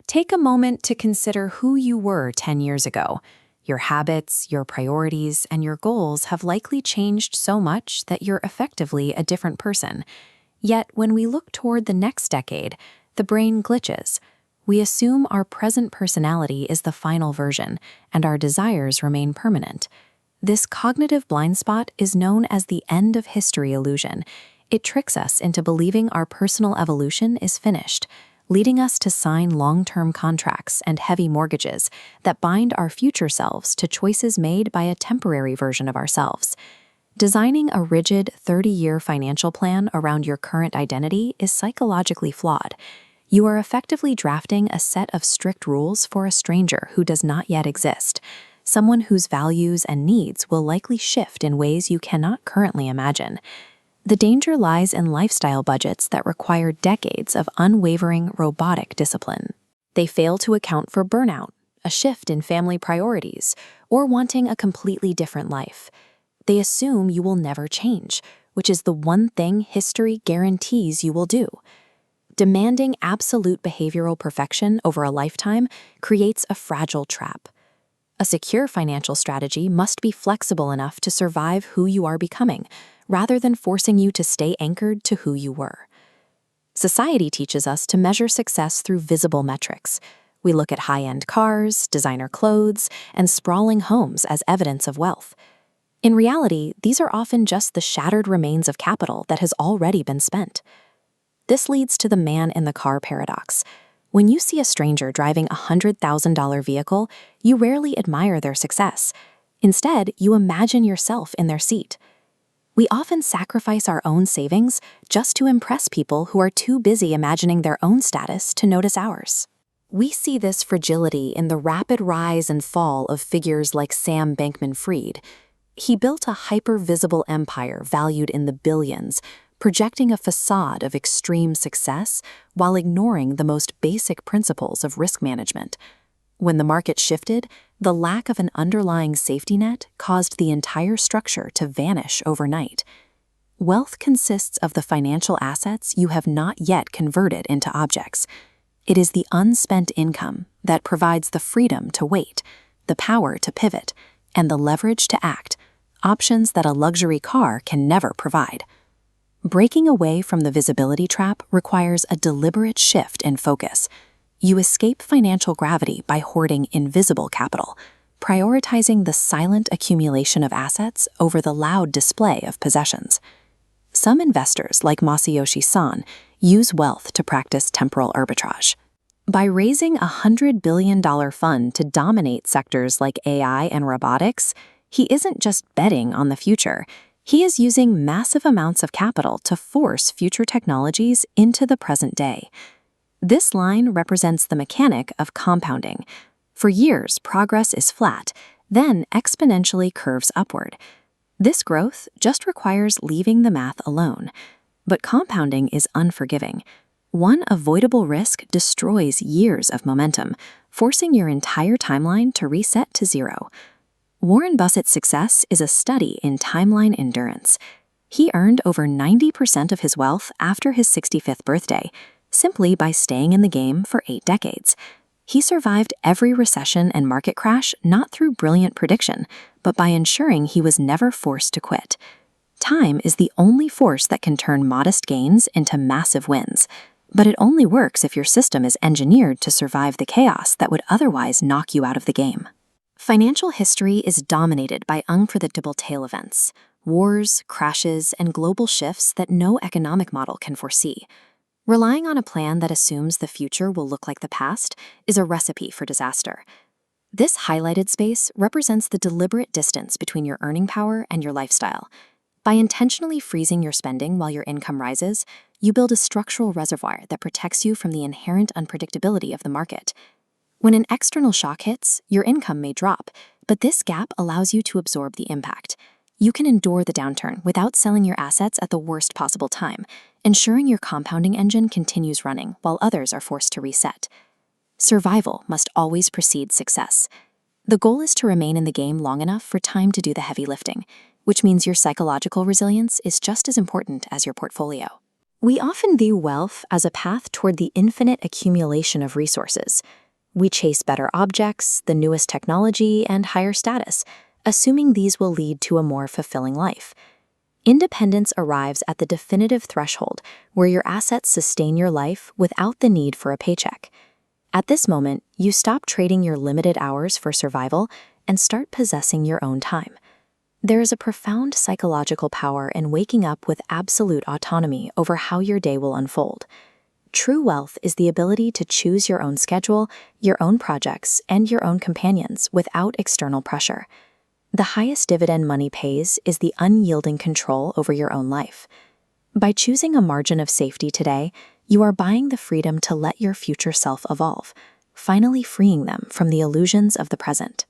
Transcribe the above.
Take a moment to consider who you were 10 years ago. Your habits, your priorities, and your goals have likely changed so much that you're effectively a different person. Yet, when we look toward the next decade, the brain glitches. We assume our present personality is the final version, and our desires remain permanent. This cognitive blind spot is known as the end of history illusion. It tricks us into believing our personal evolution is finished, leading us to sign long-term contracts and heavy mortgages that bind our future selves to choices made by a temporary version of ourselves. Designing a rigid 30-year financial plan around your current identity is psychologically flawed. You are effectively drafting a set of strict rules for a stranger who does not yet exist, someone whose values and needs will likely shift in ways you cannot currently imagine. The danger lies in lifestyle budgets that require decades of unwavering robotic discipline. They fail to account for burnout, a shift in family priorities, or wanting a completely different life. They assume you will never change, which is the one thing history guarantees you will do. Demanding absolute behavioral perfection over a lifetime creates a fragile trap. A secure financial strategy must be flexible enough to survive who you are becoming, rather than forcing you to stay anchored to who you were. Society teaches us to measure success through visible metrics. We look at high-end cars, designer clothes, and sprawling homes as evidence of wealth. In reality, these are often just the shattered remains of capital that has already been spent. This leads to the man in the car paradox. When you see a stranger driving a $100,000 vehicle, you rarely admire their success. Instead, you imagine yourself in their seat. We often sacrifice our own savings just to impress people who are too busy imagining their own status to notice ours. We see this fragility in the rapid rise and fall of figures like Sam Bankman-Fried. He built a hyper-visible empire valued in the billions, projecting a facade of extreme success while ignoring the most basic principles of risk management. When the market shifted, the lack of an underlying safety net caused the entire structure to vanish overnight. Wealth consists of the financial assets you have not yet converted into objects. It is the unspent income that provides the freedom to wait, the power to pivot, and the leverage to act, options that a luxury car can never provide. Breaking away from the visibility trap requires a deliberate shift in focus. You escape financial gravity by hoarding invisible capital, prioritizing the silent accumulation of assets over the loud display of possessions. Some investors, like Masayoshi Son, use wealth to practice temporal arbitrage. By raising a $100 billion fund to dominate sectors like AI and robotics, he isn't just betting on the future. He is using massive amounts of capital to force future technologies into the present day. This line represents the mechanic of compounding. For years, progress is flat, then exponentially curves upward. This growth just requires leaving the math alone. But compounding is unforgiving. One avoidable risk destroys years of momentum, forcing your entire timeline to reset to zero. Warren Buffett's success is a study in timeline endurance. He earned over 90% of his wealth after his 65th birthday, simply by staying in the game for 8 decades. He survived every recession and market crash not through brilliant prediction, but by ensuring he was never forced to quit. Time is the only force that can turn modest gains into massive wins, but it only works if your system is engineered to survive the chaos that would otherwise knock you out of the game. Financial history is dominated by unpredictable tail events, wars, crashes, and global shifts that no economic model can foresee. Relying on a plan that assumes the future will look like the past is a recipe for disaster. This highlighted space represents the deliberate distance between your earning power and your lifestyle. By intentionally freezing your spending while your income rises, you build a structural reservoir that protects you from the inherent unpredictability of the market. When an external shock hits, your income may drop, but this gap allows you to absorb the impact. You can endure the downturn without selling your assets at the worst possible time, ensuring your compounding engine continues running while others are forced to reset. Survival must always precede success. The goal is to remain in the game long enough for time to do the heavy lifting, which means your psychological resilience is just as important as your portfolio. We often view wealth as a path toward the infinite accumulation of resources. We chase better objects, the newest technology, and higher status, assuming these will lead to a more fulfilling life. Independence arrives at the definitive threshold where your assets sustain your life without the need for a paycheck. At this moment, you stop trading your limited hours for survival and start possessing your own time. There is a profound psychological power in waking up with absolute autonomy over how your day will unfold. True wealth is the ability to choose your own schedule, your own projects, and your own companions without external pressure. The highest dividend money pays is the unyielding control over your own life. By choosing a margin of safety today, you are buying the freedom to let your future self evolve, finally freeing them from the illusions of the present.